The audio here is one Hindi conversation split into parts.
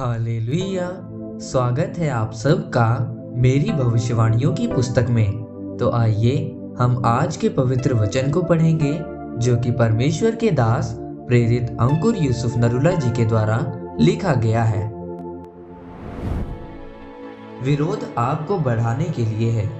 हालेलुया। स्वागत है आप सबका मेरी भविष्यवाणियों की पुस्तक में। तो आइए हम आज के पवित्र वचन को पढ़ेंगे जो कि परमेश्वर के दास प्रेरित अंकुर यूसुफ नरूला जी के द्वारा लिखा गया है। विरोध आपको बढ़ाने के लिए है,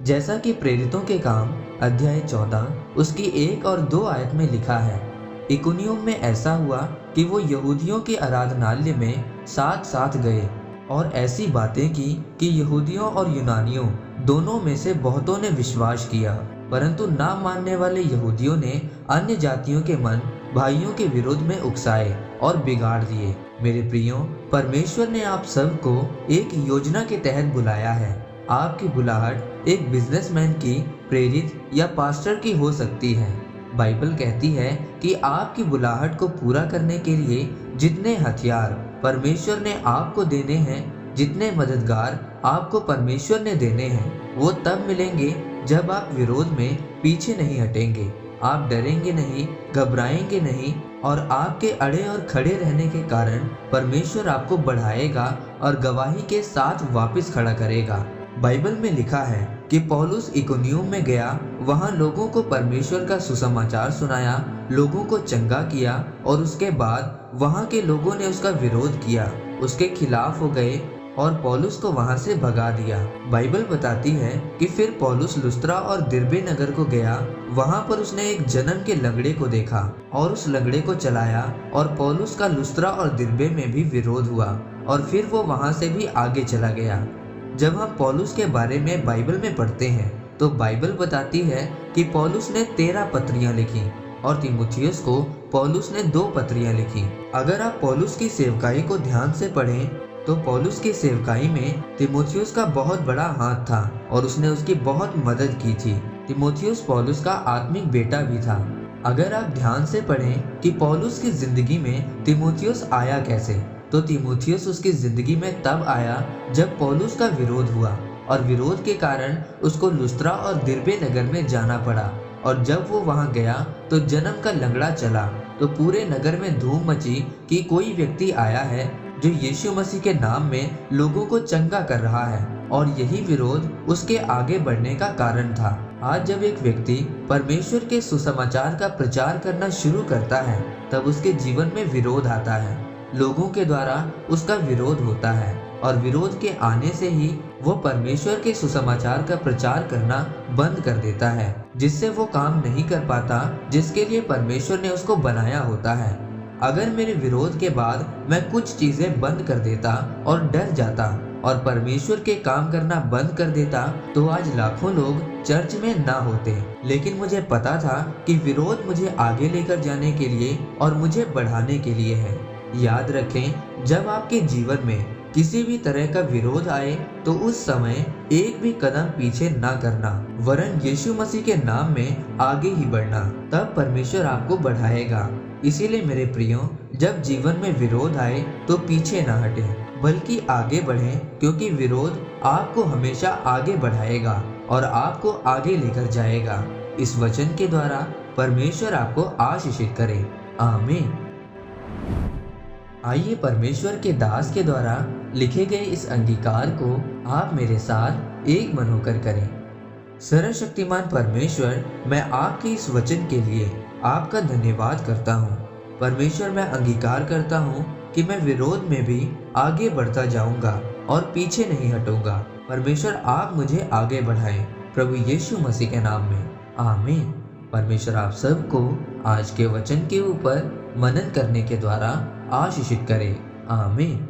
जैसा कि प्रेरितों के काम अध्याय 14 उसकी 1 और 2 आयत में लिखा है। इकुनियुम में ऐसा हुआ कि वो यहूदियों के आराधनालय में साथ साथ गए और ऐसी बातें की कि यहूदियों और यूनानियों दोनों में से बहुतों ने विश्वास किया, परंतु ना मानने वाले यहूदियों ने अन्य जातियों के मन भाइयों के विरोध में उकसाए और बिगाड़ दिए। मेरे प्रियो, परमेश्वर ने आप सबको एक योजना के तहत बुलाया है। आपकी बुलाहट एक बिजनेसमैन की, प्रेरित या पास्टर की हो सकती है। बाइबल कहती है कि आपकी बुलाहट को पूरा करने के लिए जितने हथियार परमेश्वर ने आपको देने हैं, जितने मददगार आपको परमेश्वर ने देने हैं, वो तब मिलेंगे जब आप विरोध में पीछे नहीं हटेंगे। आप डरेंगे नहीं, घबराएंगे नहीं और आपके अड़े और खड़े रहने के कारण परमेश्वर आपको बढ़ाएगा और गवाही के साथ वापस खड़ा करेगा। बाइबल में लिखा है कि पौलुस इकुनियुम में गया, वहां लोगों को परमेश्वर का सुसमाचार सुनाया, लोगों को चंगा किया और उसके बाद वहां के लोगों ने उसका विरोध किया, उसके खिलाफ हो गए और पौलुस को वहां से भगा दिया। बाइबल बताती है कि फिर पौलुस लुस्त्रा और दिरबे नगर को गया। वहां पर उसने एक जन्म के लंगड़े को देखा और उस लंगड़े को चलाया और पौलुस का लुस्त्रा और दिरबे में भी विरोध हुआ और फिर वो वहां से भी आगे चला गया। जब हम पौलुस के बारे में बाइबल में पढ़ते हैं तो बाइबल बताती है कि पौलुस ने 13 पत्रियां लिखी और तीमुथियुस को पौलुस ने 2 पत्रियां लिखी। अगर आप पौलुस की सेवकाई को ध्यान से पढ़ें तो पौलुस की सेवकाई में तीमुथियुस का बहुत बड़ा हाथ था और उसने उसकी बहुत मदद की थी। तीमुथियुस पौलुस का आत्मिक बेटा भी था। अगर आप ध्यान से पढ़ें कि पौलुस की जिंदगी में तीमुथियुस आया कैसे, तो तीमुथियुस उसकी जिंदगी में तब आया जब पौलुस का विरोध हुआ और विरोध के कारण उसको लुस्त्रा और दिरबे नगर में जाना पड़ा। और जब वो वहां गया तो जन्म का लंगड़ा चला तो पूरे नगर में धूम मची कि कोई व्यक्ति आया है जो यीशु मसीह के नाम में लोगों को चंगा कर रहा है, और यही विरोध उसके आगे बढ़ने का कारण था। आज जब एक व्यक्ति परमेश्वर के सुसमाचार का प्रचार करना शुरू करता है तब उसके जीवन में विरोध आता है, लोगों के द्वारा उसका विरोध होता है और विरोध के आने से ही वो परमेश्वर के सुसमाचार का प्रचार करना बंद कर देता है, जिससे वो काम नहीं कर पाता जिसके लिए परमेश्वर ने उसको बनाया होता है। अगर मेरे विरोध के बाद मैं कुछ चीजें बंद कर देता और डर जाता और परमेश्वर के काम करना बंद कर देता तो आज लाखों लोग चर्च में ना होते। लेकिन मुझे पता था कि विरोध मुझे आगे लेकर जाने के लिए और मुझे बढ़ाने के लिए है। याद रखें, जब आपके जीवन में किसी भी तरह का विरोध आए तो उस समय एक भी कदम पीछे ना करना, वरन यीशु मसीह के नाम में आगे ही बढ़ना, तब परमेश्वर आपको बढ़ाएगा। इसीलिए मेरे प्रियो, जब जीवन में विरोध आए तो पीछे ना हटें बल्कि आगे बढ़ें, क्योंकि विरोध आपको हमेशा आगे बढ़ाएगा और आपको आगे लेकर जाएगा। इस वचन के द्वारा परमेश्वर आपको आशीषित करे। आमीन। आइए परमेश्वर के दास के द्वारा लिखे गए इस अंगीकार को आप मेरे साथ एक मन होकर करें। सर्वशक्तिमान परमेश्वर, मैं आपके इस वचन के लिए आपका धन्यवाद करता हूँ। परमेश्वर, मैं अंगीकार करता हूँ कि मैं विरोध में भी आगे बढ़ता जाऊंगा और पीछे नहीं हटूंगा। परमेश्वर, आप मुझे आगे बढ़ाएं, प्रभु यीशु मसीह के नाम में, आमीन। परमेश्वर आप सबको आज के वचन के ऊपर मनन करने के द्वारा आशीषित करे। आमीन।